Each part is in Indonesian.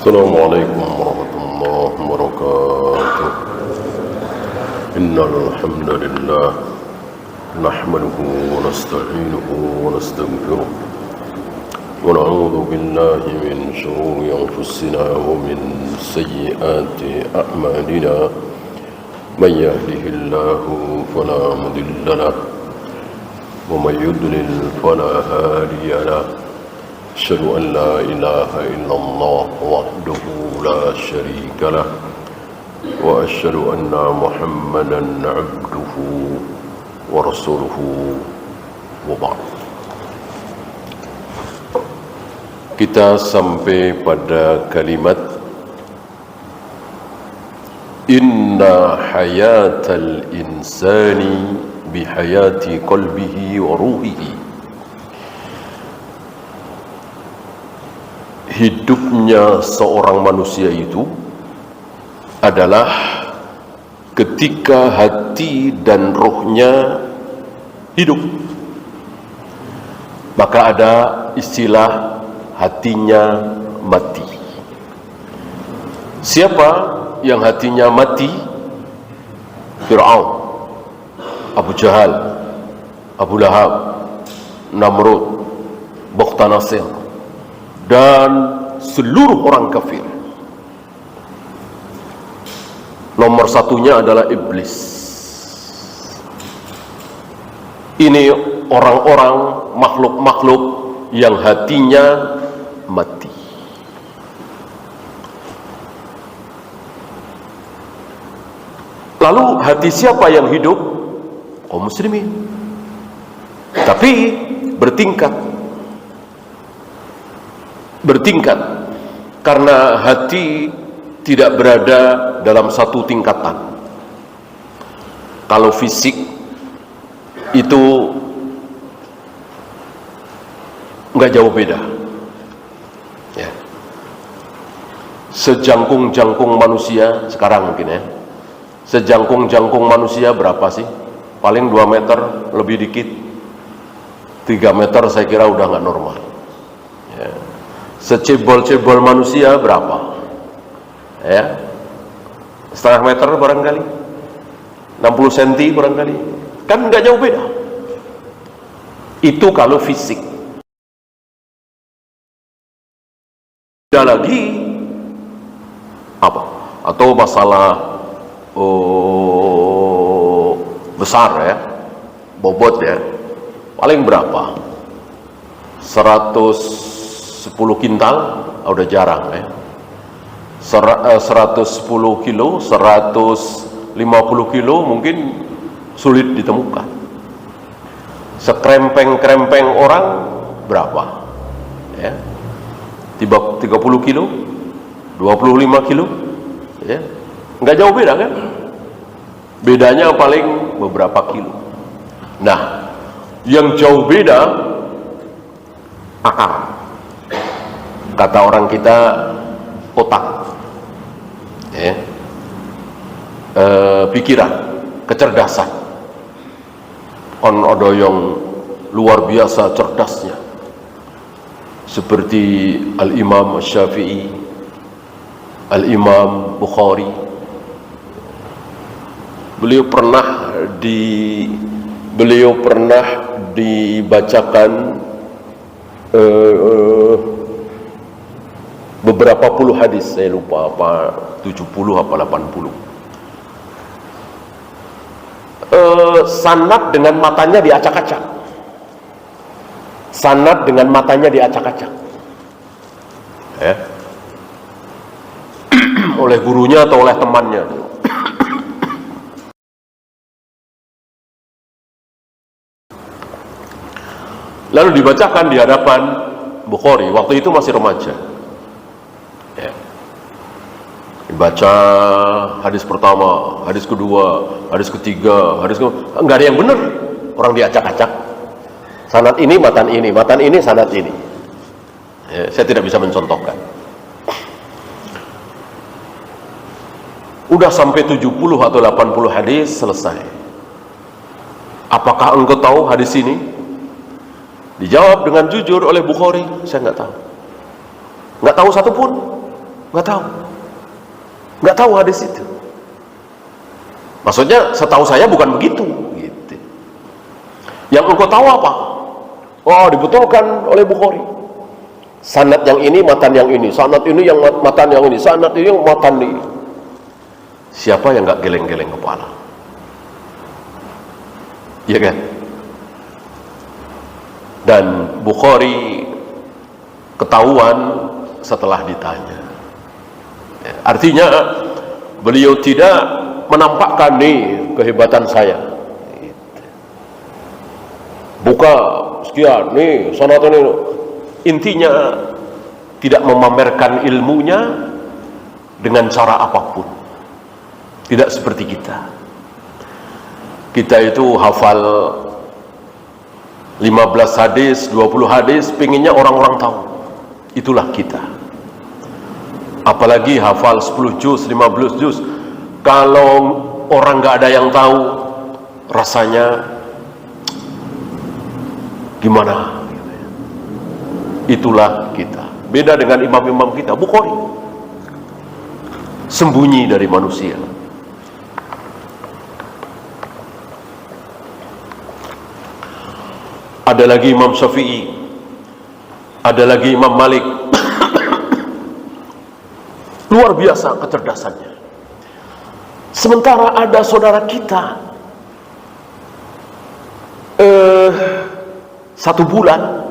السلام عليكم ورحمة الله وبركاته. إن الحمد لله نحمده ونستعينه ونستغفره ونعوذ بالله من شرور أنفسنا ومن سيئات أعمالنا. من يهده الله فلا مضل له ومن يضلل فلا هادي له. أشهد أن لا إله إلا الله وحده لا شريك له وأشهد أن محمدا عبده ورسوله وبعد. Kita sampai pada kalimat Inna hayatal insani bihayati qalbihi wa ruhihi. Hidupnya seorang manusia itu adalah ketika hati dan rohnya hidup. Maka ada istilah hatinya mati. Siapa yang hatinya mati? Fir'aun, Abu Jahal, Abu Lahab, Namrud, Bakhtanasir, dan seluruh orang kafir. Nomor satunya adalah iblis. Ini orang-orang, makhluk-makhluk yang hatinya mati. Lalu hati siapa yang hidup? Kaum muslimin. Tapi bertingkat karena hati tidak berada dalam satu tingkatan. Kalau fisik itu nggak jauh beda ya. Sejangkung-jangkung manusia sekarang mungkin ya, sejangkung-jangkung manusia berapa sih? Paling 2 meter, lebih dikit 3 meter saya kira udah nggak normal ya. Secebol-cebol manusia berapa? Ya, setengah meter barangkali, 60 cm barangkali, kan nggak jauh beda. Itu kalau fisik. Ada lagi apa? Atau masalah besar ya, bobot ya, paling berapa? 110 kintal, udah jarang ya. 110 kilo, 150 kilo mungkin sulit ditemukan. Sekrempeng-krempeng orang berapa? Ya. 30 kilo, 25 kilo, ya. Nggak jauh beda kan? Bedanya paling beberapa kilo. Nah, yang jauh beda akal. Kata orang kita otak. Ya. Pikiran, kecerdasan. On ada yang luar biasa cerdasnya, seperti Al-Imam Syafi'i, Al-Imam Bukhari. Beliau pernah dibacakan beberapa puluh hadis, saya lupa apa 70 apa 80. Sanad dengan matanya diacak-acak. Sanad dengan matanya diacak-acak. Ya. Oleh gurunya atau oleh temannya. Lalu dibacakan di hadapan Bukhari, waktu itu masih remaja. Ya. Dibaca hadis pertama, hadis kedua, hadis ketiga, enggak ada yang benar. Orang diacak-acak. Sanad ini, matan ini, sanad ini. Ya, saya tidak bisa mencontohkan. Udah sampai 70 atau 80 hadis selesai. Apakah engkau tahu hadis ini? Dijawab dengan jujur oleh Bukhari, saya nggak tahu. Nggak tahu satu pun. Nggak tahu hadis itu. Maksudnya setahu saya bukan begitu. Gitu. Yang engkau tahu apa? Oh, dibetulkan oleh Bukhari. Sanad yang ini, matan yang ini. Sanad ini yang matan yang ini. Sanad ini yang matan ini. Siapa yang nggak geleng-geleng kepala? Iya kan? Dan Bukhari ketahuan setelah ditanya. Artinya beliau tidak menampakkan nih kehebatan saya. Buka sekian nih sanad ini. Intinya tidak memamerkan ilmunya dengan cara apapun. Tidak seperti kita. Kita itu hafal 15 hadis, 20 hadis, pengennya orang-orang tahu. Itulah kita. Apalagi hafal 10 juz, 15 juz. Kalau orang nggak ada yang tahu, rasanya gimana? Itulah kita. Beda dengan imam-imam kita. Bukhari sembunyi dari manusia. Ada lagi Imam Syafi'i, ada lagi Imam Malik. Luar biasa kecerdasannya. Sementara ada saudara kita 1 bulan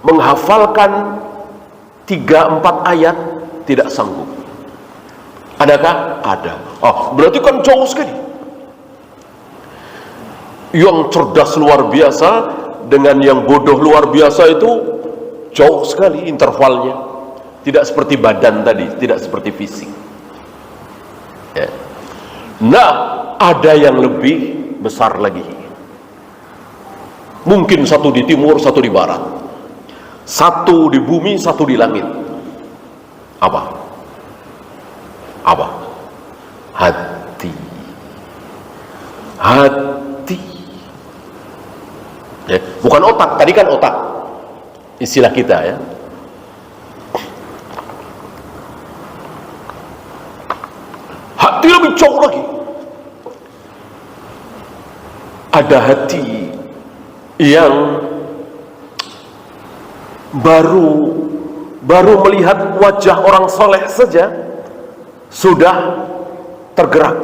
menghafalkan 3-4 ayat tidak sanggup. Adakah? Ada. Oh, berarti kan jauh sekali. Yang cerdas luar biasa dengan yang bodoh luar biasa itu jauh sekali intervalnya. Tidak seperti badan tadi, tidak seperti fisik. Ya. Nah, ada yang lebih besar lagi. Mungkin satu di timur, satu di barat. Satu di bumi, satu di langit. Apa? Apa? Hati. Hati. Ya, bukan otak, tadi kan otak. Istilah kita ya. Hati lebih jauh lagi. Ada hati yang baru melihat wajah orang soleh saja sudah tergerak.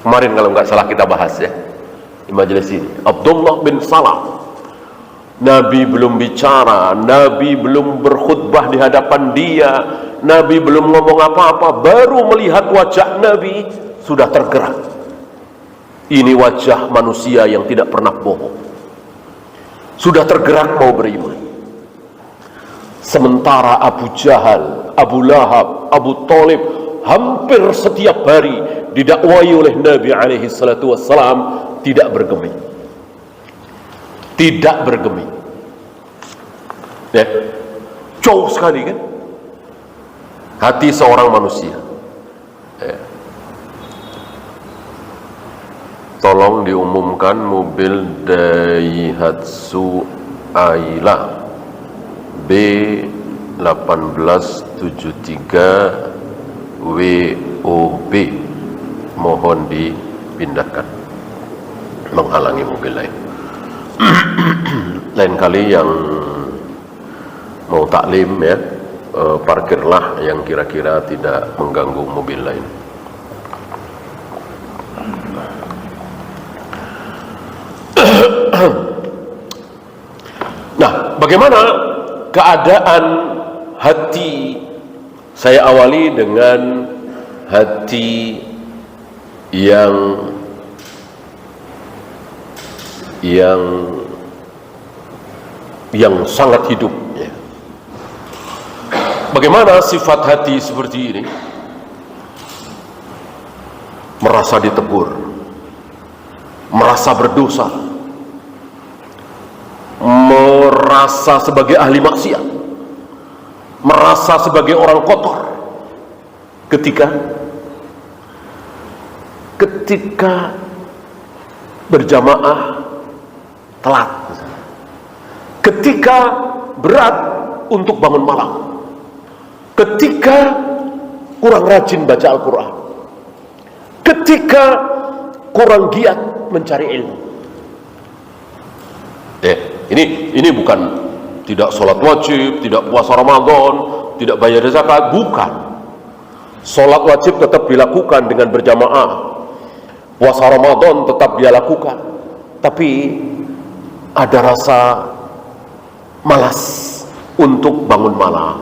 Kemarin kalau nggak salah kita bahas ya di majelis ini, Abdullah bin Salam. Nabi belum bicara, Nabi belum berkhutbah di hadapan dia, Nabi belum ngomong apa-apa, baru melihat wajah Nabi sudah tergerak. Ini wajah manusia yang tidak pernah bohong. Sudah tergerak mau beriman. Sementara Abu Jahal, Abu Lahab, Abu Thalib hampir setiap hari didakwai oleh Nabi alaihi salatu wassalam tidak bergeming. Tidak bergeming. Ya, jauh sekali kan hati seorang manusia. Ya. Tolong diumumkan mobil Daihatsu Ayla B1873 WOB mohon dipindahkan, menghalangi mobil lain. Lain kali yang mau taklim ya, parkirlah yang kira-kira tidak mengganggu mobil lain. Nah, bagaimana keadaan hati? Saya awali dengan hati yang sangat hidup ya. Bagaimana sifat hati seperti ini? Merasa ditegur, merasa berdosa, merasa sebagai ahli maksiat, merasa sebagai orang kotor ketika berjamaah telat, ketika berat untuk bangun malam, ketika kurang rajin baca Al-Quran, ketika kurang giat mencari ilmu. Ini bukan tidak sholat wajib, tidak puasa Ramadan, tidak bayar zakat, bukan. Sholat wajib tetap dilakukan dengan berjamaah, puasa Ramadan tetap dia lakukan, tapi ada rasa malas untuk bangun malam,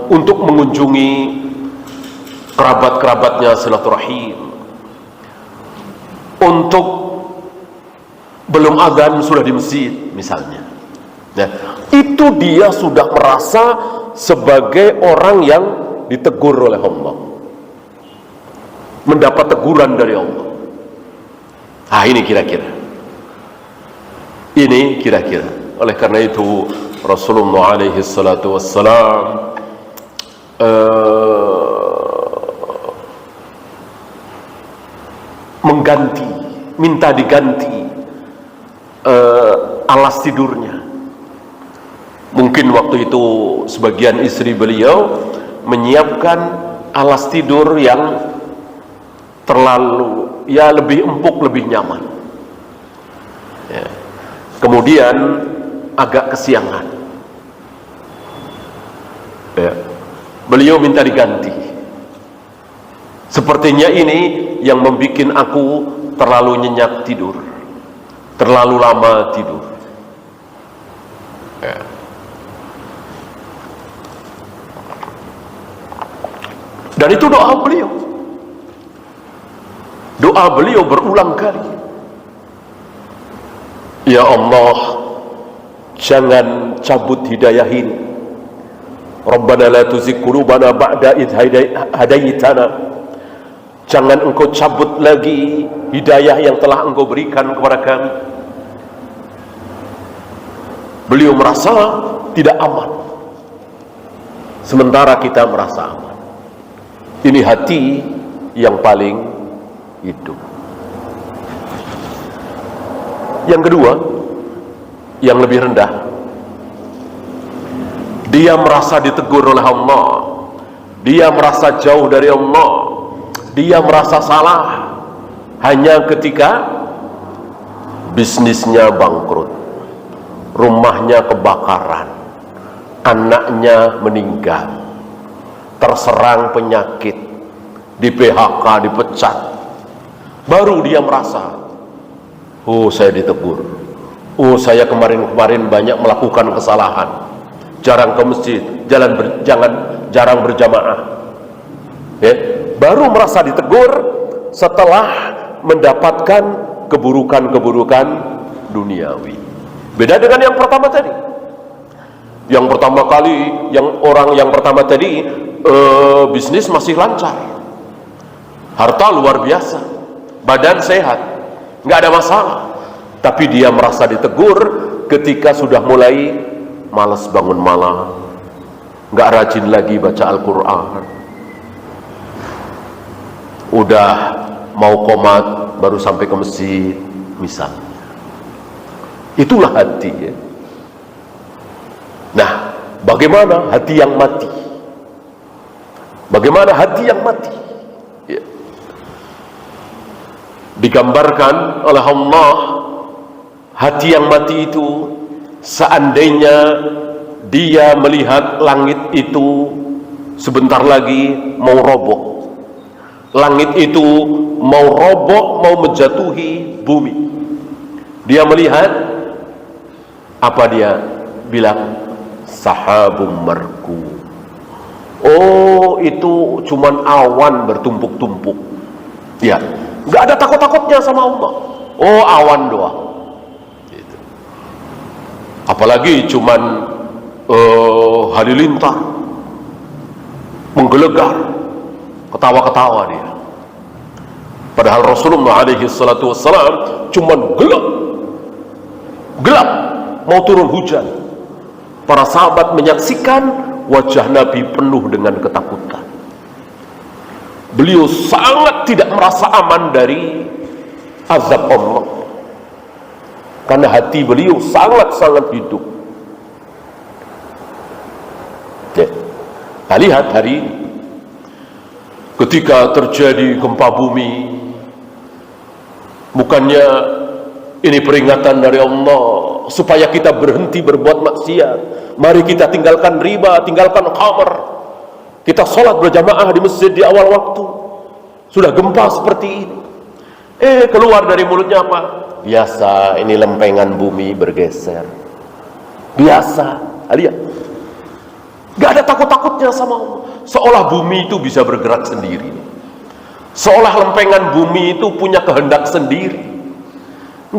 untuk mengunjungi kerabat-kerabatnya silaturahim, untuk belum azan sudah di masjid misalnya. Nah, itu dia sudah merasa sebagai orang yang ditegur oleh Allah, mendapat teguran dari Allah. Ini kira-kira. Oleh karena itu Rasulullah alaihi salatu wassalam minta diganti alas tidurnya. Mungkin waktu itu sebagian istri beliau menyiapkan alas tidur yang terlalu, lebih empuk, lebih nyaman. Kemudian agak kesiangan, beliau minta diganti. Sepertinya ini yang membuat aku terlalu nyenyak tidur, terlalu lama tidur. Dan itu doa beliau. Doa beliau berulang kali. Ya Allah, jangan cabut hidayah ini. Rabbana la tuzigh qulubana ba'da idh hadaitana. Jangan engkau cabut lagi hidayah yang telah engkau berikan kepada kami. Beliau merasa tidak aman, sementara kita merasa aman. Ini hati yang paling hidup. Yang kedua, yang lebih rendah, dia merasa ditegur oleh Allah, dia merasa jauh dari Allah, dia merasa salah hanya ketika bisnisnya bangkrut, rumahnya kebakaran, anaknya meninggal, terserang penyakit, di PHK, dipecat. Baru dia merasa, oh saya ditegur, oh saya kemarin-kemarin banyak melakukan kesalahan, jarang ke masjid, jarang berjamaah. Baru merasa ditegur setelah mendapatkan keburukan-keburukan duniawi. Beda dengan yang pertama tadi. Yang pertama kali, orang yang pertama tadi bisnis masih lancar, harta luar biasa, badan sehat, nggak ada masalah. Tapi dia merasa ditegur ketika sudah mulai malas bangun malam, nggak rajin lagi baca Al-Quran, udah mau qomat baru sampai ke masjid misalnya. Itulah hati, ya. Nah, bagaimana hati yang mati? Bagaimana hati yang mati? Ya. Digambarkan oleh Allah, hati yang mati itu seandainya dia melihat langit itu sebentar lagi mau roboh, langit itu mau roboh, mau menjatuhi bumi, dia melihat apa? Dia bilang sahabum marku. Oh, itu cuman awan bertumpuk-tumpuk. Ya, nggak ada takut-takutnya sama Allah. Oh, awan doang. Gitu. Apalagi cuman halilintar, menggelegar, ketawa-ketawa dia. Padahal Rasulullah alaihi salatu wassalam cuman gelap, mau turun hujan. Para sahabat menyaksikan wajah Nabi penuh dengan ketakutan. Beliau sangat tidak merasa aman dari azab Allah, karena hati beliau sangat-sangat hidup. Nah, lihat hari ini, ketika terjadi gempa bumi, bukannya ini peringatan dari Allah supaya kita berhenti berbuat maksiat. Mari kita tinggalkan riba, tinggalkan khamr. Kita sholat berjamaah di masjid di awal waktu. Sudah gempa seperti ini, keluar dari mulutnya apa? Biasa, ini lempengan bumi bergeser. Biasa, lihat. Gak ada takut-takutnya sama Allah. Seolah bumi itu bisa bergerak sendiri. Seolah lempengan bumi itu punya kehendak sendiri.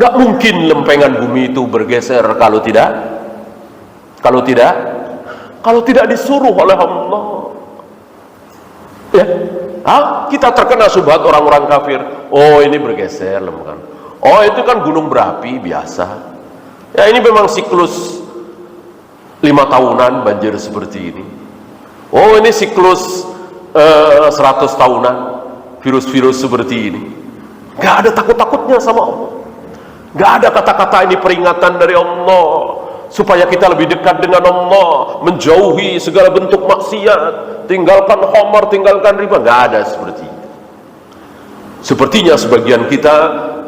Gak mungkin lempengan bumi itu bergeser kalau tidak disuruh oleh Allah. Ya, kita terkena syubhat orang-orang kafir. Oh, ini bergeser lempengan. Oh, itu kan gunung berapi biasa. Ya, ini memang siklus 5 tahunan banjir seperti ini. Oh, ini siklus 100 tahunan virus-virus seperti ini. Gak ada takut-takutnya sama Allah. Gak ada kata-kata ini peringatan dari Allah supaya kita lebih dekat dengan Allah, menjauhi segala bentuk maksiat, tinggalkan khamar, tinggalkan riba. Gak ada seperti itu. Sepertinya sebagian kita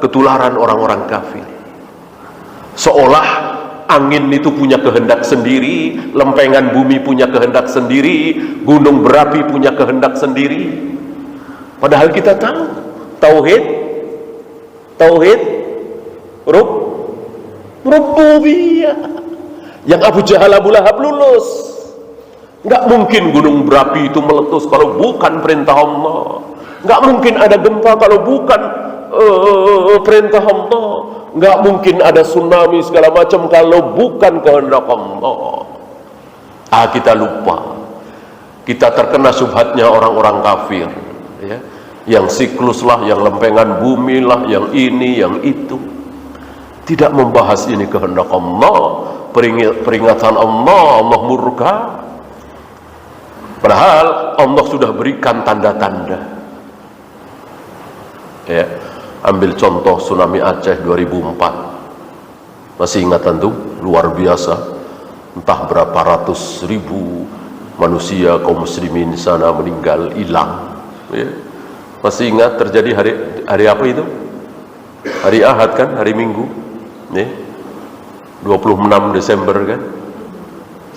ketularan orang-orang kafir. Seolah angin itu punya kehendak sendiri, lempengan bumi punya kehendak sendiri, gunung berapi punya kehendak sendiri. Padahal kita tahu tauhid rububiyah yang Abu Jahal, Abu Lahab lulus. Nggak mungkin gunung berapi itu meletus kalau bukan perintah Allah. Nggak mungkin ada gempa kalau bukan perintah Allah. Nggak mungkin ada tsunami segala macam kalau bukan kehendak Allah. Kita lupa. Kita terkena syubhatnya orang-orang kafir, ya. Yang siklus lah, yang lempengan bumi lah, yang ini, yang itu. Tidak membahas ini kehendak Allah, peringatan Allah, Allah murka. Padahal Allah sudah berikan tanda-tanda. Ya. Ambil contoh tsunami Aceh 2004. Masih ingat tentu? Luar biasa. Entah berapa ratus ribu manusia kaum muslimin di sana meninggal, hilang. Ya. Masih ingat terjadi hari apa itu? Hari Ahad kan? Hari Minggu. Ya. 26 Desember kan?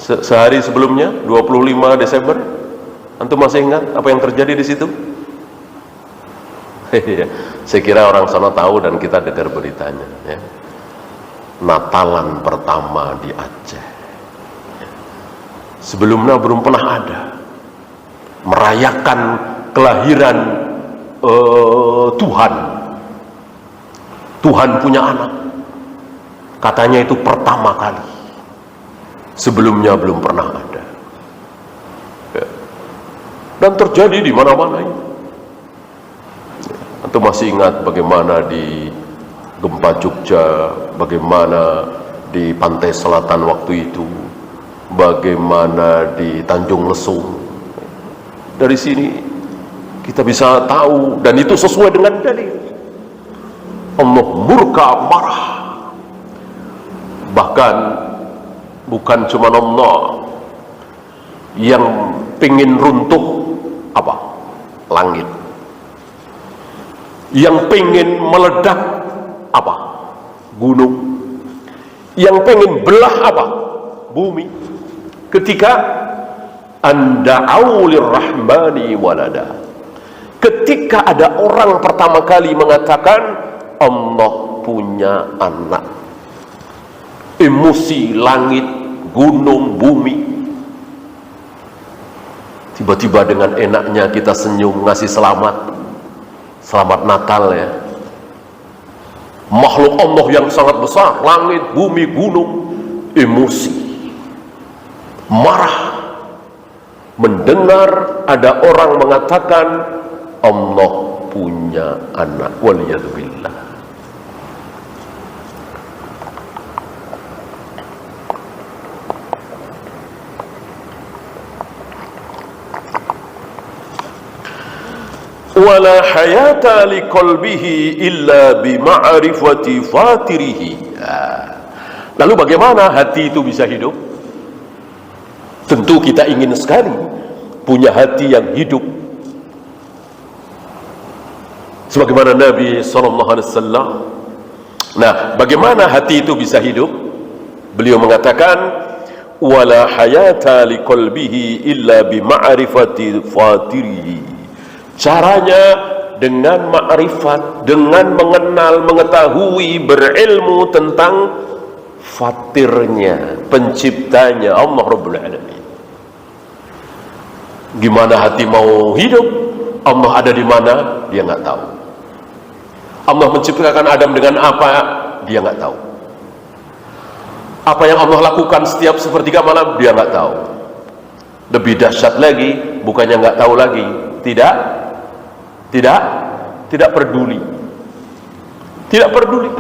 Sehari sebelumnya 25 Desember. Antum masih ingat apa yang terjadi di situ? Saya kira orang sana tahu dan kita dengar beritanya, ya. Natalan pertama di Aceh. Sebelumnya belum pernah ada merayakan kelahiran Tuhan. Tuhan punya anak. Katanya itu pertama kali. Sebelumnya belum pernah ada. Ya. Dan terjadi di mana-mana ini. Atau masih ingat bagaimana di gempa Jogja, bagaimana di pantai selatan waktu itu, bagaimana di Tanjung Lesung. Dari sini kita bisa tahu, dan itu sesuai dengan dalil. Allah murka, marah. Bahkan bukan cuma Allah yang pingin runtuh apa? Langit. Yang pengen meledak apa? Gunung. Yang pengen belah apa? Bumi. Ketika anda'au lirrahmani walada. Ketika ada orang pertama kali mengatakan Allah punya anak. Emosi langit, gunung, bumi. Tiba-tiba dengan enaknya kita senyum ngasih selamat. Selamat Natal, ya. Makhluk Allah yang sangat besar, langit, bumi, gunung, emosi, marah mendengar ada orang mengatakan Allah punya anak. Waliyadzubillah. Wala hayata liqalbihi illa bima'rifati fatirihi. Lalu bagaimana hati itu bisa hidup? Tentu kita ingin sekali punya hati yang hidup sebagaimana Nabi SAW. Nah, bagaimana hati itu bisa hidup? Beliau mengatakan, wala hayata liqalbihi illa bima'rifati fatirihi. Caranya dengan ma'rifat, dengan mengenal, mengetahui, berilmu tentang fatirnya, penciptanya, Allah Rabbul Alamin. Gimana hati mau hidup? Allah ada di mana? Dia nggak tahu. Allah menciptakan Adam dengan apa? Dia nggak tahu. Apa yang Allah lakukan setiap sepertiga malam? Dia nggak tahu. Lebih dahsyat lagi, bukannya nggak tahu lagi, tidak peduli. Tidak peduli.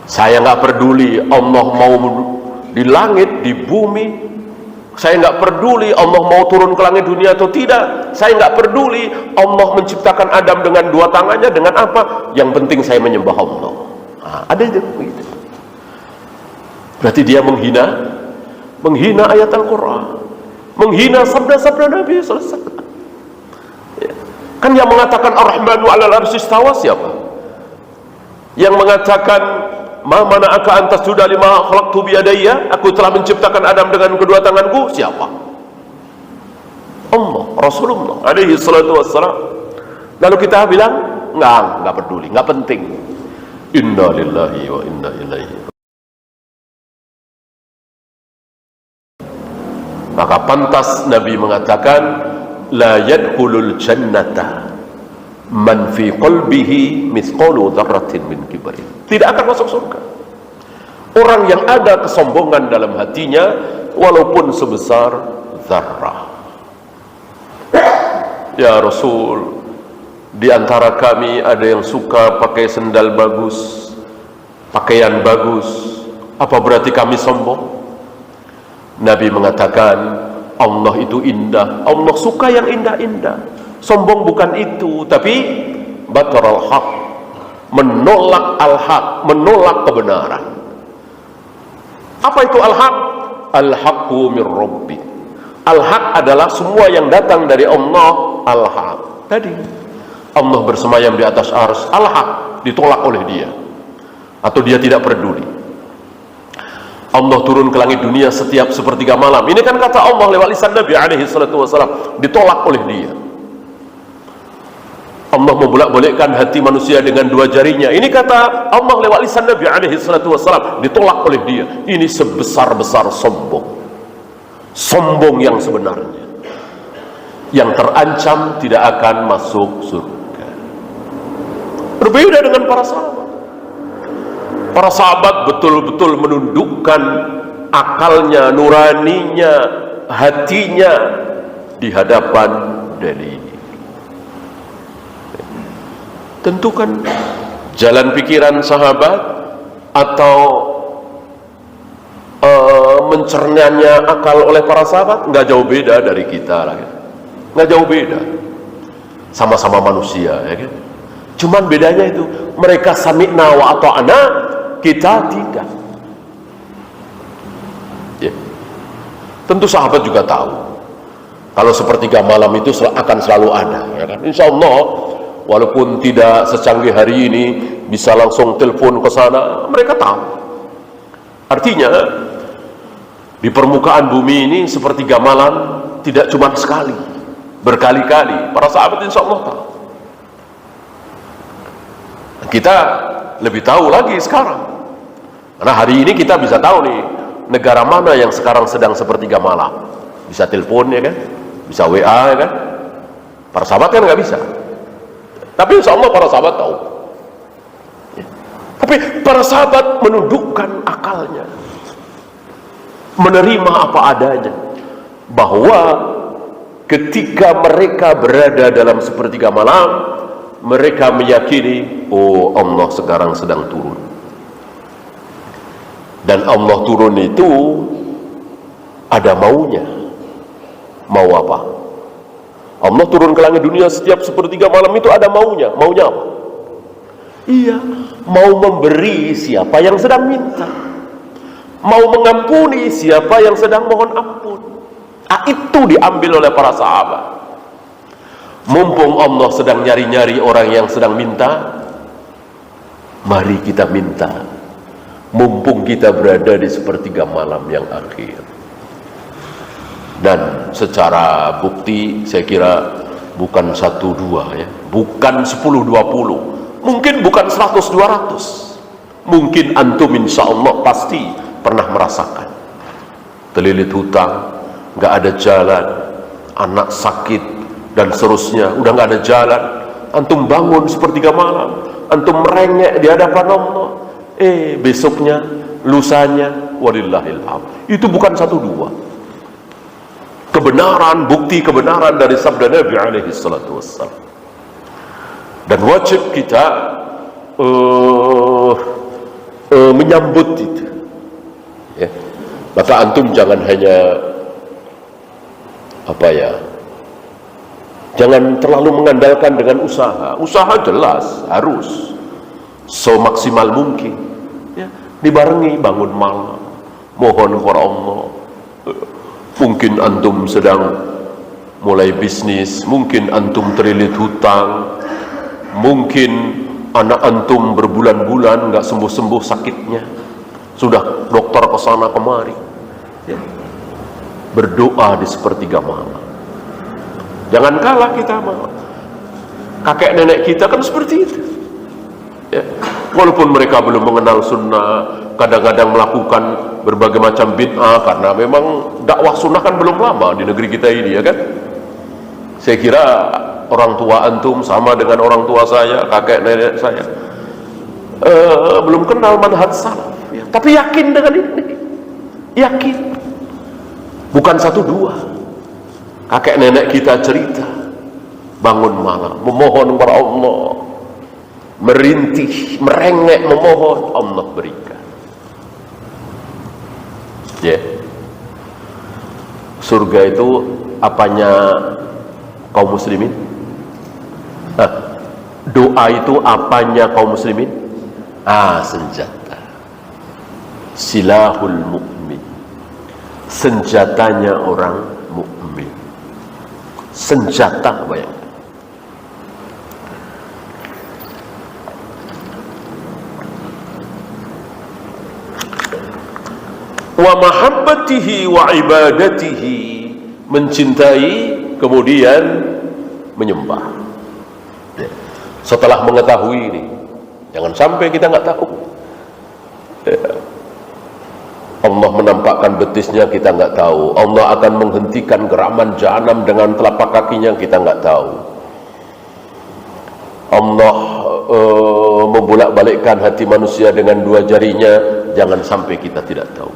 Saya nggak peduli Allah mau di langit, di bumi. Saya nggak peduli Allah mau turun ke langit dunia atau tidak. Saya nggak peduli Allah menciptakan Adam dengan dua tangannya, dengan apa. Yang penting saya menyembah Allah. Nah, ada itu. Berarti dia menghina ayat Al-Quran, menghina sabda-sabda Nabi SAW. Kan yang mengatakan Ar-Rahmanu 'alal 'arsy istawa siapa? Yang mengatakan ma mana'aka an tasjuda lima khalaqtu bi yadayya, aku telah menciptakan Adam dengan kedua tanganku, siapa? Allah, Rasulullah alaihi salatu wassalam. Lalu kita bilang enggak peduli, enggak penting. Inna lillahi wa inna ilaihi. Maka pantas Nabi mengatakan la yadkhulul jannata man fi qalbihi mithqalu dzarratin min kibrin. Tidak akan masuk surga orang yang ada kesombongan dalam hatinya walaupun sebesar zarrah. Ya Rasul, di antara kami ada yang suka pakai sendal bagus, pakaian bagus, apa berarti kami sombong? Nabi mengatakan Allah itu indah, Allah suka yang indah-indah. Sombong bukan itu, tapi bataral haq, menolak al-haq, menolak kebenaran. Apa itu al-haq? Al-haqqu min rabbi. Al-haq adalah semua yang datang dari Allah. Al-haq tadi Allah bersemayam di atas arsy, al-haq ditolak oleh dia, atau dia tidak peduli. Allah turun ke langit dunia setiap sepertiga malam. Ini kan kata Allah lewat lisan Nabi alaihi salatu wasallam, ditolak oleh dia. Allah membolak-balikkan hati manusia dengan dua jarinya. Ini kata Allah lewat lisan Nabi alaihi salatu wasallam, ditolak oleh dia. Ini sebesar-besar sombong. Sombong yang sebenarnya, yang terancam tidak akan masuk surga. Berbeda dengan para sahabat. Para sahabat betul-betul menundukkan akalnya, nuraninya, hatinya di hadapan dalil. Tentukan jalan pikiran sahabat atau mencernanya akal oleh para sahabat nggak jauh beda dari kita lah, nggak jauh beda, sama-sama manusia ya kan? Cuman bedanya itu mereka sami'na wa ata'na, kita tidak ya. Tentu sahabat juga tahu kalau sepertiga malam itu akan selalu ada ya kan? Insya Allah walaupun tidak secanggih hari ini bisa langsung telepon ke sana, mereka tahu. Artinya di permukaan bumi ini sepertiga malam tidak cuma sekali, berkali-kali. Para sahabat insya Allah tahu. Kita lebih tahu lagi sekarang, karena hari ini kita bisa tahu nih negara mana yang sekarang sedang sepertiga malam. Bisa telepon ya kan, bisa WA ya kan. Para sahabat kan nggak bisa, tapi insya Allah para sahabat tahu ya. Tapi para sahabat menundukkan akalnya, menerima apa adanya, bahwa ketika mereka berada dalam sepertiga malam, mereka meyakini, oh Allah sekarang sedang turun. Dan Allah turun itu ada maunya. Mau apa? Allah turun ke langit dunia setiap sepertiga malam itu ada maunya. Maunya apa? Iya, mau memberi siapa yang sedang minta. mau mengampuni siapa yang sedang mohon ampun. Itu diambil oleh para sahabat. Mumpung Allah sedang nyari-nyari orang yang sedang minta, mari kita minta. Mumpung kita berada di sepertiga malam yang akhir. Dan secara bukti saya kira bukan 1-2 ya, bukan 10-20, mungkin bukan 100-200. Mungkin antum insya Allah pasti pernah merasakan terlilit hutang, nggak ada jalan, anak sakit dan seterusnya, udah nggak ada jalan. Antum bangun sepertiga malam, antum merengek di hadapan Allah. Besoknya, lusanya, walillahil hamd. Itu bukan 1-2. Kebenaran, bukti kebenaran dari sabda Nabi alaihi salatu wassalam. Dan wajib kita menyambut itu. Ya. Maka antum jangan hanya jangan terlalu mengandalkan dengan usaha. Usaha jelas harus semaksimal mungkin ya, dibarengi bangun malam, mohon kepada Allah. Mungkin antum sedang mulai bisnis, mungkin antum terlilit hutang, mungkin anak antum berbulan-bulan nggak sembuh-sembuh sakitnya, sudah dokter kesana kemari ya. Berdoa di sepertiga malam. Jangan kalah kita sama kakek nenek kita, kan seperti itu ya. Walaupun mereka belum mengenal sunnah, kadang-kadang melakukan berbagai macam bid'ah, karena memang dakwah sunnah kan belum lama di negeri kita ini ya kan. Saya kira orang tua antum sama dengan orang tua saya, kakek nenek saya belum kenal manhaj salaf ya. Tapi yakin dengan ini, yakin. Bukan 1-2. Kakek nenek kita cerita, bangun malam memohon kepada Allah, merintih, merengek memohon, Allah berikan ya. Surga itu apanya kaum muslimin? Doa itu apanya kaum muslimin? Senjata, silahul mu'min, senjatanya orang mukmin. Senjata, bayangkan. Wa mahabbatihi wa ibadatihi, mencintai kemudian menyembah. Setelah mengetahui ini, jangan sampai kita nggak tahu. Allah menampakkan betisnya, kita nggak tahu. Allah akan menghentikan geraman jahanam dengan telapak kakinya, kita nggak tahu. Allah membolak-balikkan hati manusia dengan 2 jarinya, jangan sampai kita tidak tahu.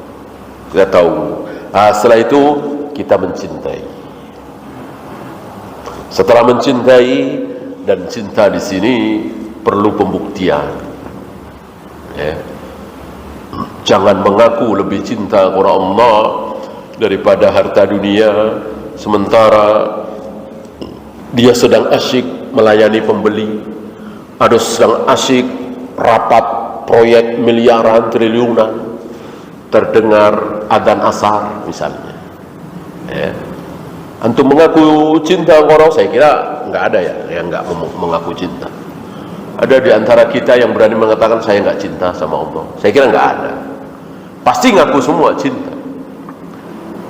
Kita tahu. Setelah itu kita mencintai. Setelah mencintai, dan cinta di sini perlu pembuktian. Ya. Jangan mengaku lebih cinta kepada Allah daripada harta dunia, sementara dia sedang asyik melayani pembeli, ada sedang asyik rapat proyek miliaran, triliunan, terdengar adzan asar misalnya ya. Antum mengaku cinta kepada, saya kira nggak ada ya yang nggak mengaku cinta. Ada di antara kita yang berani mengatakan saya nggak cinta sama Allah? Saya kira nggak ada. Pasti ngaku semua cinta.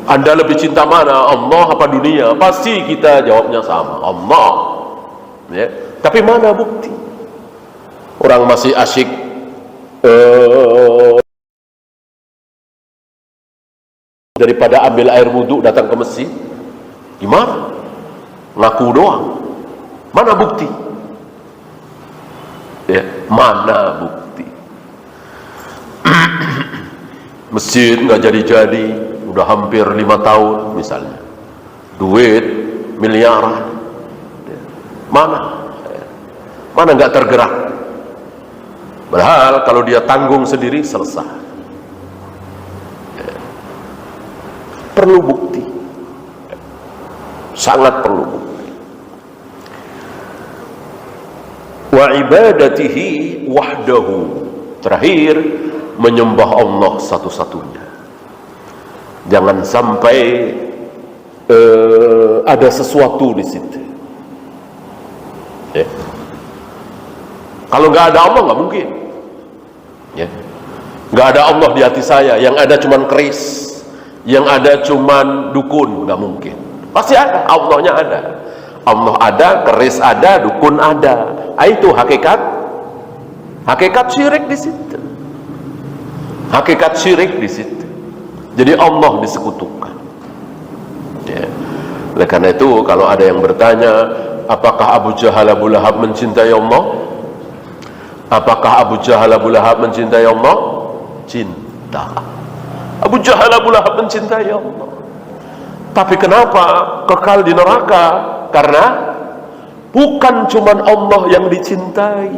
Anda lebih cinta mana, Allah apa dunia? Pasti kita jawabnya sama, Allah ya. Tapi mana bukti? Orang masih asyik daripada ambil air wudhu datang ke masjid, gimana? Ngaku doang. Mana bukti? Ya, mana bukti? Masjid nggak jadi-jadi, udah hampir 5 tahun misalnya, duit miliaran, ya. Mana nggak tergerak? Padahal kalau dia tanggung sendiri selesai. Ya. Perlu bukti, sangat perlu bukti. Wa ibadatihi wahdahu, terakhir menyembah Allah satu-satunya. Jangan sampai ada sesuatu di situ. Ya. Kalau nggak ada Allah nggak mungkin. Ya. Nggak ada Allah di hati saya. Yang ada cuman keris, yang ada cuman dukun, nggak mungkin. Pasti ada, Allahnya ada. Allah ada, keris ada, dukun ada. Itu hakikat syirik di situ. Hakikat syirik di situ. Jadi Allah disekutukan. Ya. Oleh karena itu, kalau ada yang bertanya, apakah Abu Jahal Abu Lahab mencintai Allah? Apakah Abu Jahal Abu Lahab mencintai Allah? Cinta. Abu Jahal Abu Lahab mencintai Allah. Tapi kenapa kekal di neraka? Karena bukan cuma Allah yang dicintai.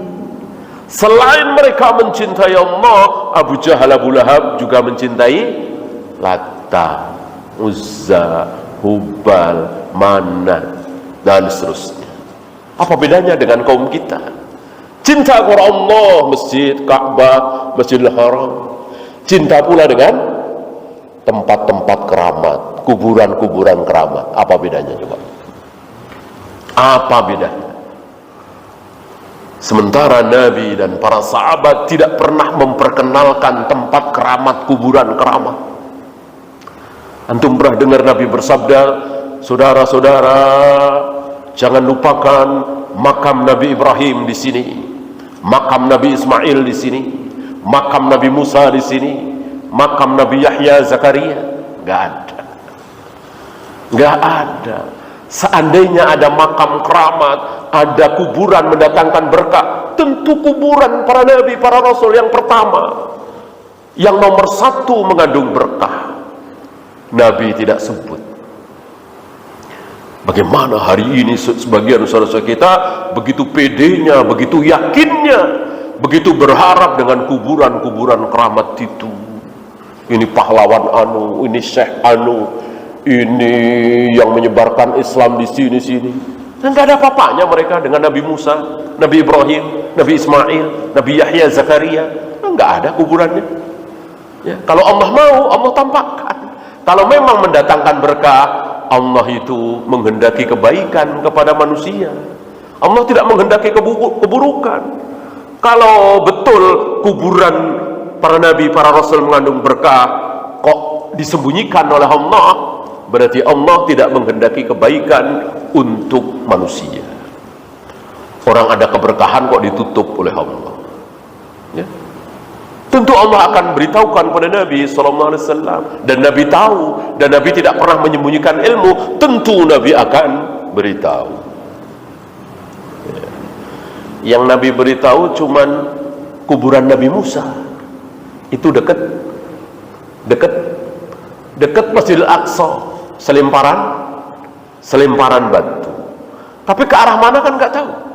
Selain mereka mencintai Allah, Abu Jahal Abu Lahab juga mencintai Lata, Uzza, Hubal, Manat, dan seterusnya. Apa bedanya dengan kaum kita? Cinta kepada Allah, Masjid Ka'bah, Masjidil Haram. Cinta pula dengan tempat-tempat keramat, kuburan-kuburan keramat. Apa bedanya coba? Apa bedanya? Sementara Nabi dan para sahabat tidak pernah memperkenalkan tempat keramat, kuburan keramat. Antum pernah dengar Nabi bersabda, saudara-saudara, jangan lupakan makam Nabi Ibrahim di sini, makam Nabi Ismail di sini, makam Nabi Musa di sini, makam Nabi Yahya, Zakaria. Nggak ada. Nggak ada. Seandainya ada makam keramat, ada kuburan mendatangkan berkah, tentu kuburan para nabi, para rasul yang pertama, yang nomor satu mengandung berkah, Nabi tidak sebut. Bagaimana hari ini sebagian saudara-saudara kita begitu pedenya, begitu yakinnya, begitu berharap dengan kuburan-kuburan keramat itu. Ini pahlawan anu, ini syekh anu, ini yang menyebarkan Islam di sini-sini. Dan nggak ada apa-apanya mereka dengan Nabi Musa, Nabi Ibrahim, Nabi Ismail, Nabi Yahya, Zakaria. Nggak ada kuburannya. Ya, kalau Allah mau, Allah tampakkan. Kalau memang mendatangkan berkah, Allah itu menghendaki kebaikan kepada manusia. Allah tidak menghendaki keburukan. Kalau betul kuburan para nabi, para rasul mengandung berkah, kok disembunyikan oleh Allah, berarti Allah tidak menghendaki kebaikan untuk manusia. Orang ada keberkahan kok ditutup oleh Allah. Ya. Tentu Allah akan beritahukan pada Nabi SAW, dan Nabi tahu, dan Nabi tidak pernah menyembunyikan ilmu. Tentu Nabi akan beritahu. Ya. Yang Nabi beritahu cuman kuburan Nabi Musa. Itu dekat Masjidil Aqsa, selemparan batu. Tapi ke arah mana kan nggak tahu.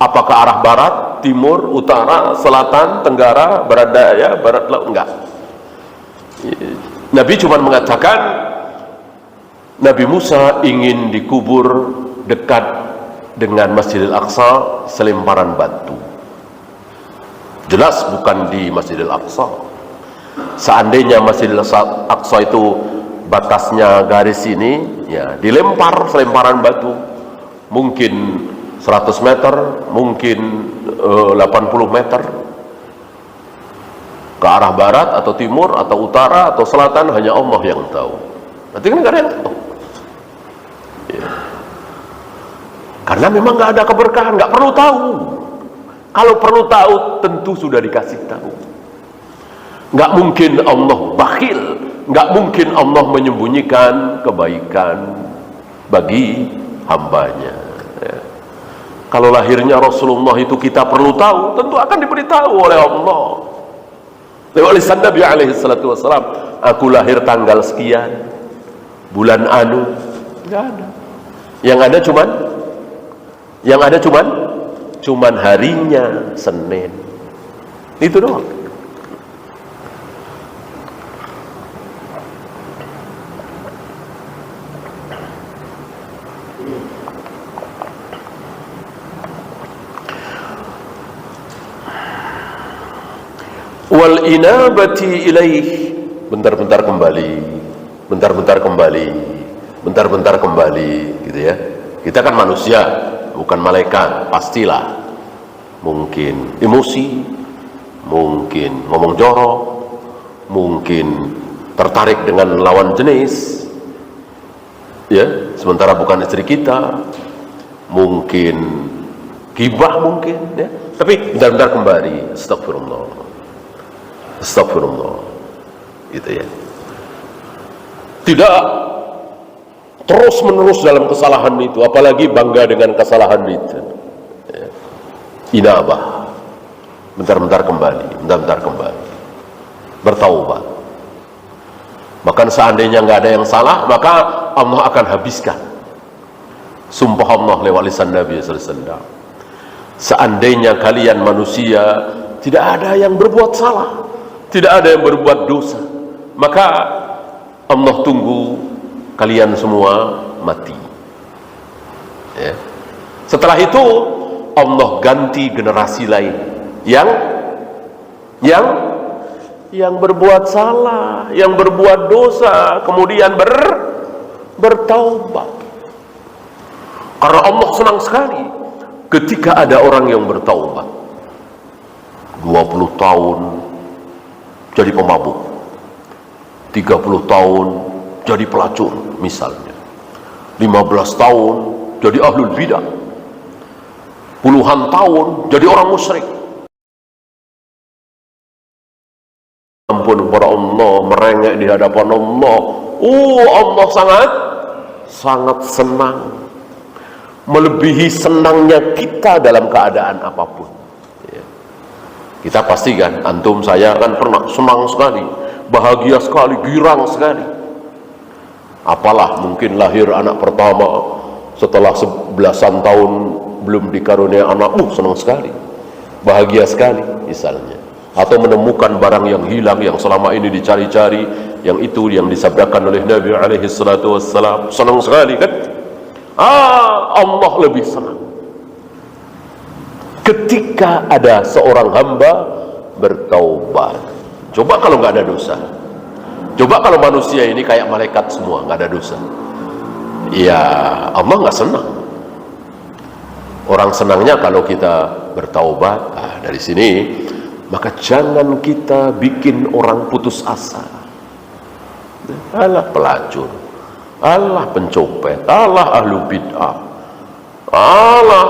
Apakah arah barat, timur, utara, selatan, tenggara, barat daya, barat laut? Enggak. Nabi cuma mengatakan Nabi Musa ingin dikubur dekat dengan Masjidil Aqsa, selemparan batu. Jelas bukan di Masjidil Aqsa. Seandainya Masjidil Aqsa itu batasnya garis ini, ya dilempar selemparan batu, mungkin 100 meter, mungkin 80 meter ke arah barat atau timur atau utara atau selatan, hanya Allah yang tahu. Berarti kan nggak ada yang tahu. Ya. Karena memang nggak ada keberkahan, nggak perlu tahu. Kalau perlu tahu, tentu sudah dikasih tahu. Nggak mungkin Allah bakhil, nggak mungkin Allah menyembunyikan kebaikan bagi hambanya. Ya. Kalau lahirnya Rasulullah itu kita perlu tahu, tentu akan diberitahu oleh Allah lewat lisan Nabi alaihi salatu wassalam. Aku lahir tanggal sekian, bulan anu. Nggak ada. Yang ada cuman harinya Senin. Itu doang. Wal inabati ilaih, bentar-bentar kembali. bentar-bentar kembali, bentar-bentar kembali, gitu ya. Kita kan manusia, bukan malaikat, pastilah. Mungkin emosi, mungkin ngomong jorok, mungkin tertarik dengan lawan jenis, ya, sementara bukan istri kita, mungkin gibah mungkin, ya. Tapi bentar-bentar kembali, astagfirullah, astagfirullah, gitu ya. Tidak terus-menerus dalam kesalahan itu, apalagi bangga dengan kesalahan itu. Ya. Inabah, bentar-bentar kembali, bentar-bentar kembali, bertaubat. Bahkan seandainya nggak ada yang salah, maka Allah akan habiskan. Sumpah Allah lewat lisan Nabi sallallahu alaihi wasallam. Seandainya kalian manusia tidak ada yang berbuat salah, tidak ada yang berbuat dosa, maka Allah tunggu kalian semua mati. Ya. Setelah itu Allah ganti generasi lain yang berbuat salah, yang berbuat dosa, kemudian bertaubat. Karena Allah senang sekali ketika ada orang yang bertaubat. 20 tahun jadi pemabuk, 30 tahun jadi pelacur misalnya, 15 tahun jadi ahlul bidah, puluhan tahun jadi orang musyrik. Ampun kepada Allah, merengek di hadapan Allah. Allah sangat senang, melebihi senangnya kita dalam keadaan apapun. Ya. Kita pasti kan, antum saya kan pernah senang sekali, bahagia sekali, girang sekali. Apalah mungkin lahir anak pertama setelah sebelasan tahun belum dikaruniai anak, senang sekali, bahagia sekali misalnya. Atau menemukan barang yang hilang, yang selama ini dicari-cari, yang itu yang disabdakan oleh Nabi alaihi salatu wassalam, senang sekali kan? Allah lebih senang ketika ada seorang hamba bertaubat. Coba kalau nggak ada dosa, coba kalau manusia ini kayak malaikat semua, nggak ada dosa, ya Allah nggak senang. Orang senangnya kalau kita bertaubat. Dari sini maka jangan kita bikin orang putus asa. Alah pelacur, alah pencopet, alah ahlu bid'ah, alah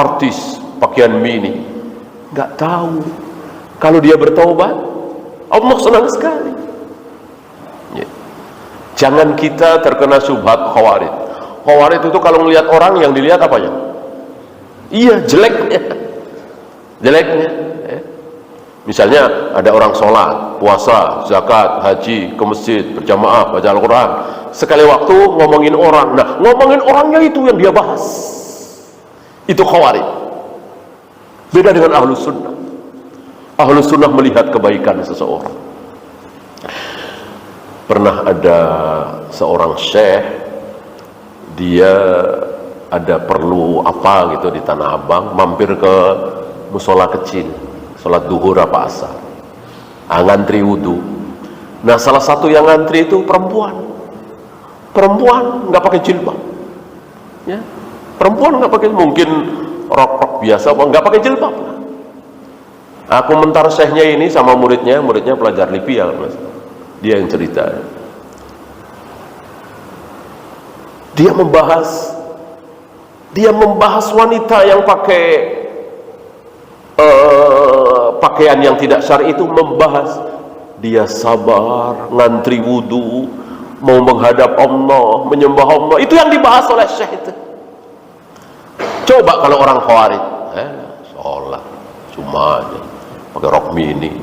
artis pakaian mini. Nggak tahu kalau dia bertaubat, Allah senang sekali. Ya. Jangan kita terkena syubhat khawarij. Khawarij itu kalau melihat orang, yang dilihat apanya? Iya, jeleknya. Jeleknya, ya. Misalnya ada orang sholat, puasa, zakat, haji, ke masjid, berjamaah, baca Al-Quran, sekali waktu ngomongin orang. Nah, ngomongin orangnya itu yang dia bahas, itu khawarij. Beda dengan ahlus sunnah. Ahlus sunnah melihat kebaikan seseorang. Pernah ada seorang syekh, dia ada perlu apa gitu di Tanah Abang, mampir ke musola kecil, sholat duhur apa asar, ngantri wudhu. Nah, salah satu yang ngantri itu perempuan nggak pakai jilbab, ya, perempuan nggak pakai, mungkin rok biasa, nggak pakai jilbab. Aku komentar syekhnya ini sama muridnya pelajar Libya, dia yang cerita, dia membahas wanita yang pakai pakaian yang tidak syar'i itu, membahas dia sabar, ngantri wudu, mau menghadap Allah, menyembah Allah, itu yang dibahas oleh syekh itu. Coba kalau orang khawarij, sholat cuma aja pakai rok mini,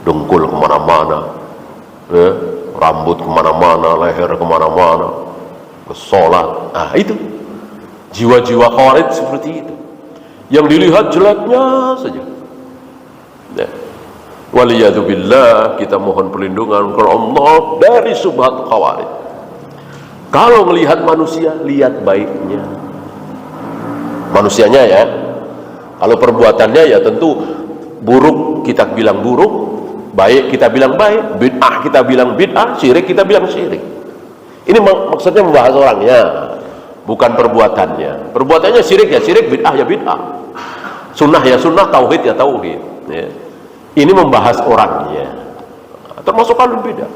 dengkul kemana-mana, rambut kemana-mana, leher kemana-mana, ke sholat. Itu jiwa-jiwa khawarij seperti itu, yang dilihat jeleknya saja. Waliyadzubillah, kita mohon perlindungan kepada Allah dari syubhat khawarij. Kalau melihat manusia, lihat baiknya manusianya, ya. Kalau perbuatannya ya tentu buruk, kita bilang buruk, Baik kita bilang baik, bid'ah kita bilang bid'ah, syirik kita bilang syirik. Ini maksudnya membahas orangnya, bukan perbuatannya. Perbuatannya syirik ya syirik, bid'ah ya bid'ah, sunnah ya sunnah, tauhid ya tauhid, ya. Ini membahas orangnya, termasuk ahlul bid'ah.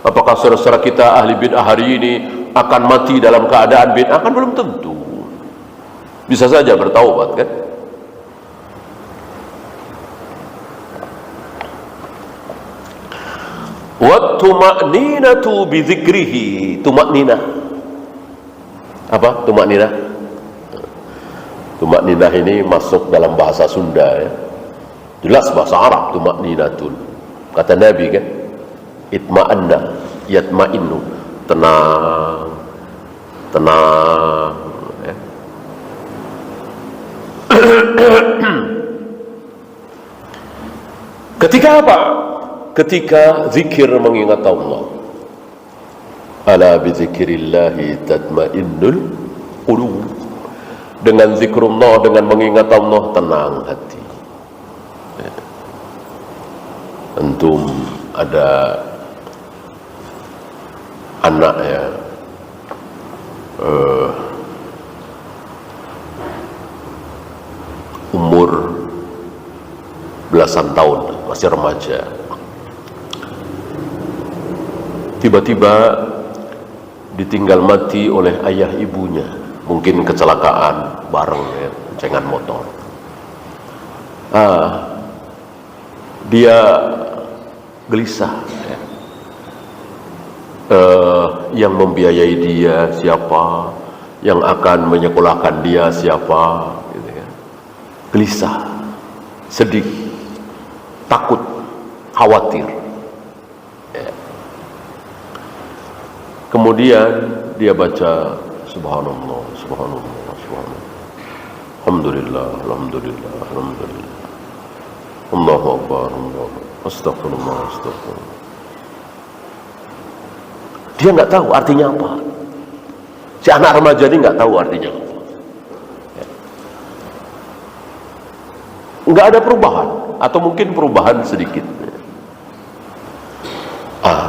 Apakah saudara-saudara kita ahli bid'ah hari ini akan mati dalam keadaan bid'ah? Kan belum tentu. Bisa saja bertaubat, kan? Wa tuma'ninatu bi dzikrihi. Tuma'ninah. Apa tuma'ninah? Tuma'ninah ini masuk dalam bahasa Sunda, ya. Jelas bahasa Arab tuma'ninatun. Kata Nabi, kan? Itma'anna yatma'innu. Tenang, tenang, ya. Ketika apa? Ketika zikir mengingat Allah. Ala bi dzikrillahi tatma'innul qulub. Dengan zikrullah, dengan mengingat Allah, tenang hati. Ya. Antum ada anak, ya, umur belasan tahun, masih remaja, tiba-tiba ditinggal mati oleh ayah ibunya, mungkin kecelakaan bareng, ya, cengan motor. Dia gelisah, ya. Yang membiayai dia siapa, yang akan menyekolahkan dia siapa, gitu, ya. Gelisah, sedih, takut, khawatir, ya. Kemudian dia baca subhanallah, subhanallah, subhanallah, alhamdulillah, alhamdulillah, alhamdulillah, Allahu akbar, Allahu akbar, astagfirullah, astagfirullah. Dia nggak tahu artinya apa. Si anak remaja ini nggak tahu artinya apa. Nggak ada perubahan, atau mungkin perubahan sedikit.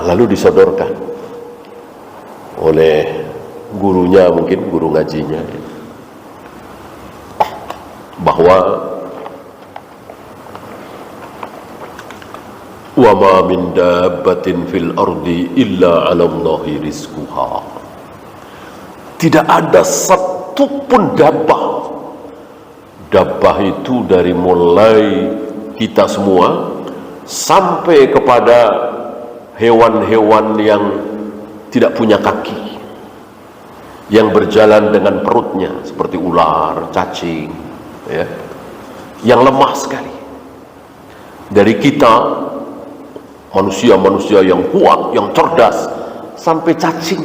Lalu disodorkan oleh gurunya, mungkin guru ngajinya, bahwa wa ma min dabbatin fil ardi illa 'ala Allahi rizquha. Tidak ada satupun dabbah. Dabbah itu dari mulai kita semua sampai kepada hewan-hewan yang tidak punya kaki, yang berjalan dengan perutnya, seperti ular, cacing, ya, yang lemah sekali. Dari kita manusia-manusia yang kuat, yang cerdas, sampai cacing,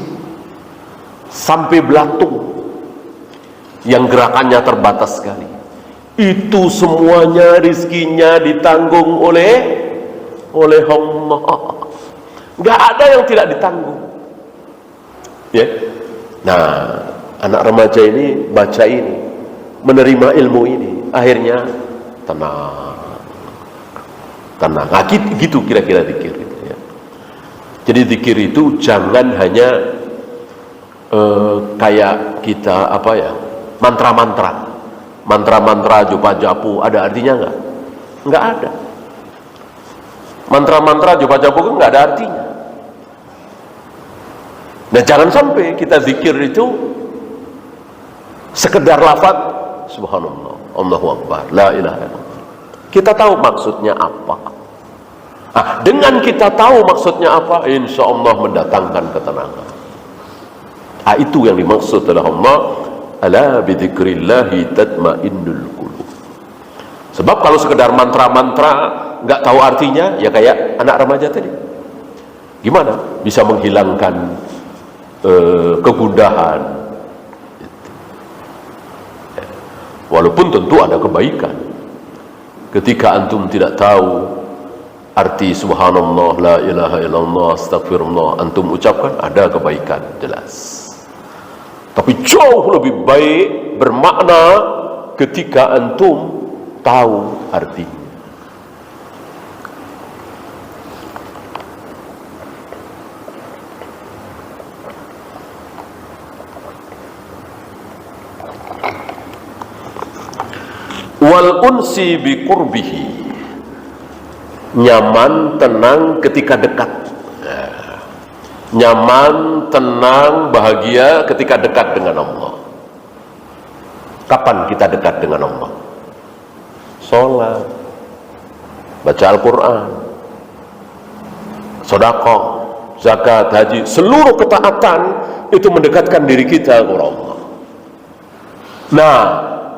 sampai belatung yang gerakannya terbatas sekali. Itu semuanya rizkinya ditanggung oleh Allah. Nggak ada yang tidak ditanggung, ya. Nah, anak remaja ini baca ini, menerima ilmu ini, akhirnya tenang. Nah, gitu kira-kira zikir, ya. Jadi zikir itu jangan hanya kayak kita apa, ya, mantra-mantra jupa japu. Ada artinya nggak? Nggak ada. Mantra-mantra jupa japu kan nggak ada artinya. Nah, jangan sampai kita zikir itu sekedar lafaz subhanallah, Allahu akbar, la ilaha illallah. Kita tahu maksudnya apa. Dengan kita tahu maksudnya apa, insya Allah mendatangkan ketenangan. Itu yang dimaksud oleh Allah, ala bidzikrillahi tatmainnul qulub. Sebab kalau sekedar mantra-mantra nggak tahu artinya, ya kayak anak remaja tadi, gimana bisa menghilangkan kegundahan? Walaupun tentu ada kebaikan. Ketika antum tidak tahu arti subhanallah, la ilaha illallah, astagfirullah, antum ucapkan, ada kebaikan, jelas. Tapi jauh lebih baik, bermakna ketika antum tahu artinya. Wal unsi bi qurbihi, nyaman tenang ketika dekat. Nyaman, tenang, bahagia ketika dekat dengan Allah. Kapan kita dekat dengan Allah? Sholat, baca Al-Quran, sedekah, zakat, haji, seluruh ketaatan itu mendekatkan diri kita kepada Allah. Nah,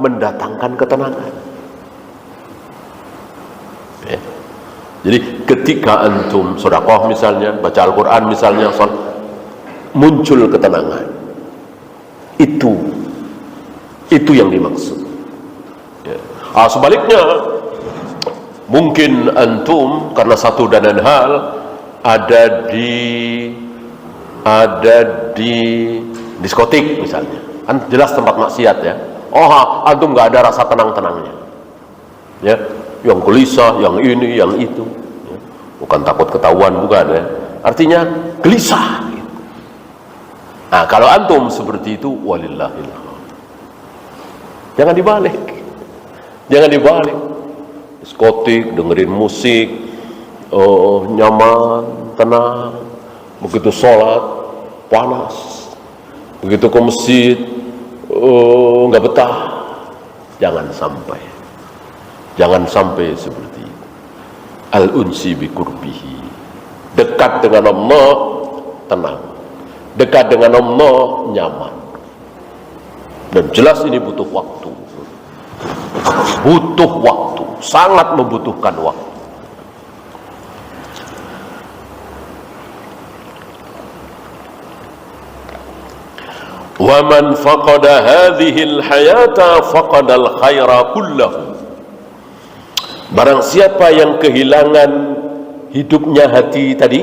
mendatangkan ketenangan. Jadi ketika antum sedekah misalnya, baca Al-Quran misalnya, muncul ketenangan. Itu yang dimaksud. Sebaliknya, mungkin antum karena satu dan lain hal ada di diskotik misalnya, kan jelas tempat maksiat ya. Antum nggak ada rasa tenang-tenangnya, ya. Yang gelisah, yang ini, yang itu, ya. Bukan takut ketahuan, bukan ya. Artinya gelisah. Nah, kalau antum seperti itu, walillahil hamd. Jangan dibalik. Diskotik, dengerin musik, nyaman, tenang. Begitu sholat, panas. Begitu ke masjid, nggak betah. Jangan sampai seperti itu. Al-unsi bi qurbihi, dekat dengan Allah tenang, dekat dengan Allah nyaman. Dan jelas ini butuh waktu, sangat membutuhkan waktu. Wa man faqada hadhihi al-hayata faqada al-khaira kullahu. Barang siapa yang kehilangan hidupnya hati tadi,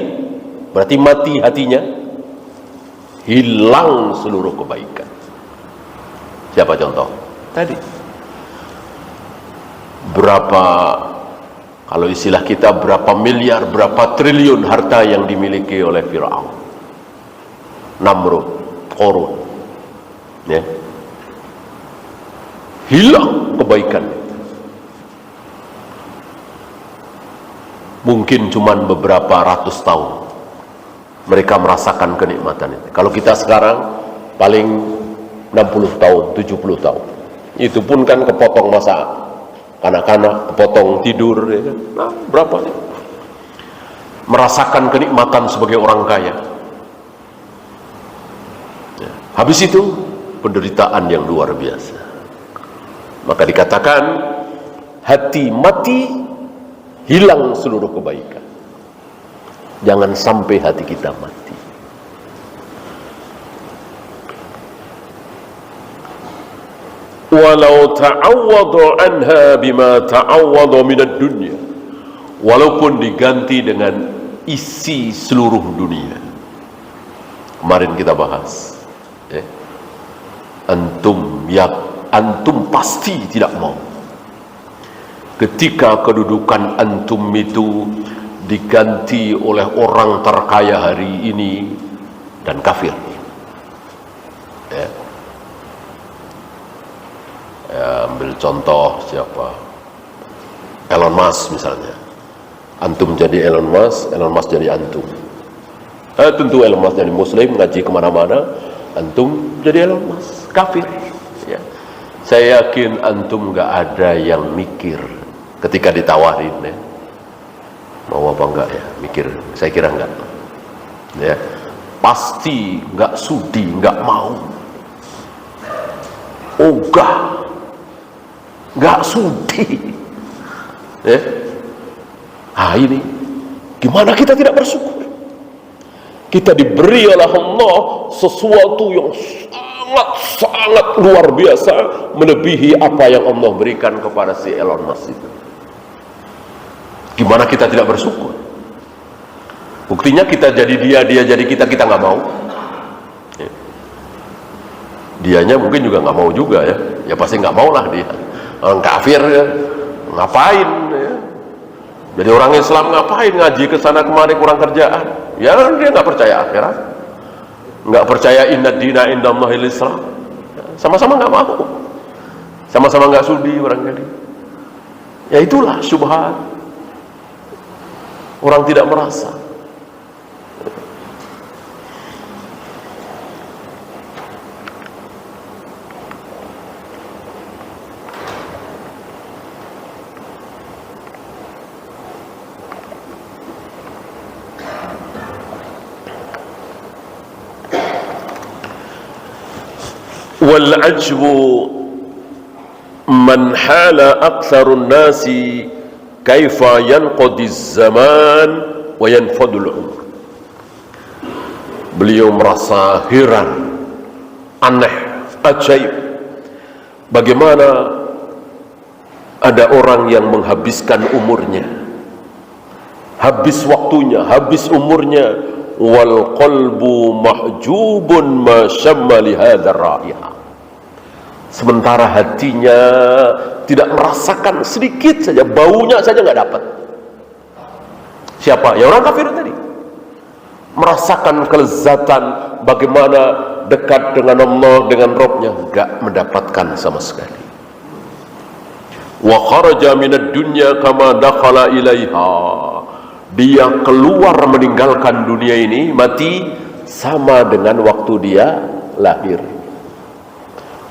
berarti mati hatinya, hilang seluruh kebaikan. Siapa contoh? Tadi. Berapa, kalau istilah kita, berapa miliar, berapa triliun harta yang dimiliki oleh Fir'aun, Namrud, Qarun, ya. Hilang kebaikan. Mungkin cuman beberapa ratus tahun mereka merasakan kenikmatan itu. Kalau kita sekarang paling 60 tahun, 70 tahun. Itu pun kan kepotong masa anak-anak, kepotong tidur, ya kan? Nah, berapa sih? Merasakan kenikmatan sebagai orang kaya. Ya. Habis itu penderitaan yang luar biasa. Maka dikatakan hati mati, hilang seluruh kebaikan. Jangan sampai hati kita mati. Walau ta'awwadu anha bima ta'awwadu minad dunya, walaupun diganti dengan isi seluruh dunia. Kemarin kita bahas, ya. Antum pasti tidak mau ketika kedudukan antum itu diganti oleh orang terkaya hari ini dan kafir. Ya. Ambil contoh siapa? Elon Musk misalnya. Antum jadi Elon Musk jadi antum. Tentu Elon Musk jadi muslim, ngaji kemana-mana. Antum jadi Elon Musk, kafir. Ya. Saya yakin antum nggak ada yang mikir ketika ditawarin, ya, mau apa enggak ya, mikir. Saya kira enggak, ya. Pasti enggak sudi, enggak mau, ogah, enggak sudi, ya. Ini gimana kita tidak bersyukur? Kita diberi oleh Allah sesuatu yang sangat luar biasa, melebihi apa yang Allah berikan kepada si Elon Musk itu. Gimana kita tidak bersyukur? Buktinya kita jadi dia jadi kita nggak mau. Ya. Dianya mungkin juga nggak mau juga, ya. Ya pasti nggak mau lah dia. Orang kafir, ya. Ngapain? Ya. Jadi orang Islam ngapain ngaji ke sana kemari kurang kerjaan? Ya dia nggak percaya akhirat, nggak percaya inna dina indallahil Islam. Sama-sama nggak mau, sama-sama nggak sudi barangkali. Ya itulah syubhat. Orang tidak merasa. Wal ajbu man hala aktsarun nasi kaifa yanqadi zaman wa yanfadul umr. Beliau merasa heran, aneh, ajaib, bagaimana ada orang yang menghabiskan umurnya, habis waktunya, habis umurnya, wal qalbu mahjubun ma syamma li hadzal ra'iha, sementara hatinya tidak merasakan sedikit saja, baunya saja nggak dapat. Siapa? Ya orang kafir tadi. Merasakan kelezatan bagaimana dekat dengan Allah, dengan Rabbnya, nggak mendapatkan sama sekali. Wa kharaja minad dunya kama dakhala ilaiha. Dia keluar meninggalkan dunia ini, mati, sama dengan waktu dia lahir.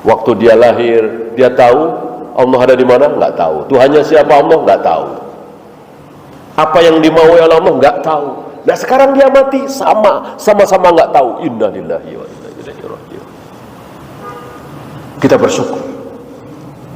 Waktu dia lahir, dia tahu Allah ada di mana? Nggak tahu. Tuhannya siapa Allah? Nggak tahu. Apa yang dimaui oleh Allah? Nggak tahu. Nah sekarang dia mati, sama-sama nggak tahu. Inna lillahi wa inna ilaihi raji'un. Kita bersyukur.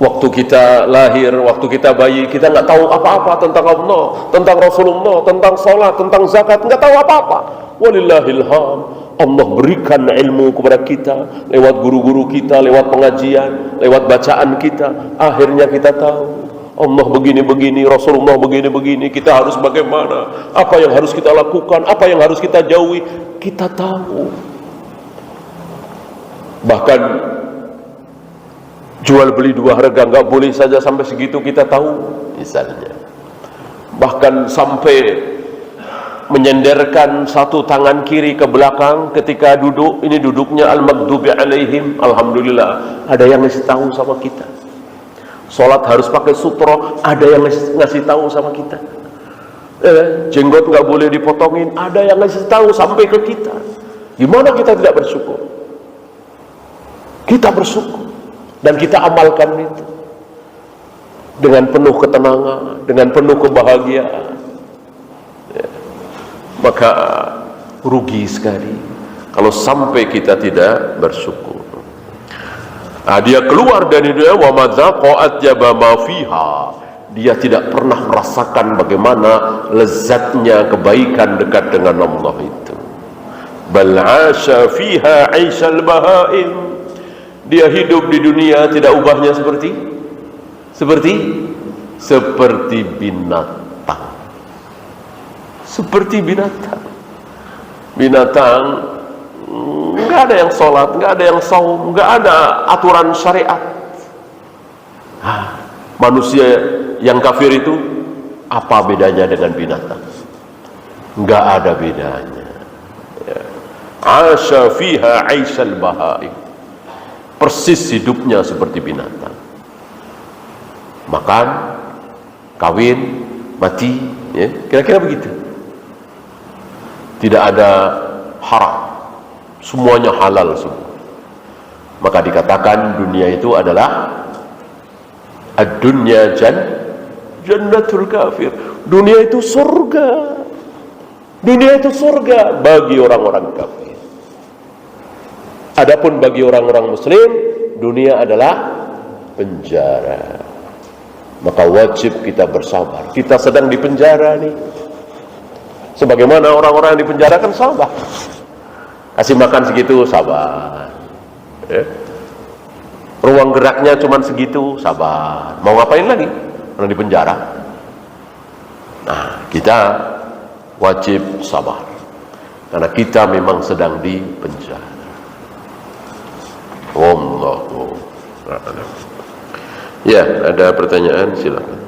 Waktu kita lahir, waktu kita bayi, kita nggak tahu apa-apa tentang Allah, tentang Rasulullah, tentang sholat, tentang zakat, nggak tahu apa-apa. Walillahil hamd. Allah berikan ilmu kepada kita lewat guru-guru kita, lewat pengajian, lewat bacaan kita. Akhirnya kita tahu Allah begini-begini, Rasulullah begini-begini, kita harus bagaimana, apa yang harus kita lakukan, apa yang harus kita jauhi, kita tahu. Bahkan jual beli dua harga nggak boleh saja, sampai segitu kita tahu misalnya. Bahkan sampai menyenderkan satu tangan kiri ke belakang ketika duduk, ini duduknya al-maghdubi alaihim, alhamdulillah ada yang ngasih tahu sama kita. Sholat harus pakai sutro, ada yang ngasih tahu sama kita. Jenggot nggak boleh dipotongin, ada yang ngasih tahu sampai ke kita. Gimana kita tidak bersyukur? Kita bersyukur dan kita amalkan itu dengan penuh ketenangan, dengan penuh kebahagiaan. Maka rugi sekali kalau sampai kita tidak bersyukur. Dia keluar dari dunia, wa madzaqat yabama fiha. Dia tidak pernah merasakan bagaimana lezatnya kebaikan dekat dengan Allah itu. Bal 'asha fiha 'aishal bahaim. Dia hidup di dunia tidak ubahnya seperti binatang. Seperti binatang. Binatang nggak ada yang sholat, nggak ada yang saum, nggak ada aturan syariat. Manusia yang kafir itu apa bedanya dengan binatang? Nggak ada bedanya. Asya fiha 'aishal bahaim. Persis hidupnya seperti binatang. Makan, kawin, mati, ya, kira-kira begitu. Tidak ada haram, semuanya halal semua. Maka dikatakan dunia itu adalah ad-dunya jannatul kafir. Dunia itu surga. Dunia itu surga bagi orang-orang kafir. Adapun bagi orang-orang muslim, dunia adalah penjara. Maka wajib kita bersabar. Kita sedang di penjara nih. Sebagaimana orang-orang yang dipenjara kan sabar. Kasih makan segitu, sabar. Ruang geraknya cuma segitu, sabar. Mau ngapain lagi? Orang di penjara. Nah, kita wajib sabar. Karena kita memang sedang di penjara. Wallahu a'lam. Ya, ada pertanyaan, silakan.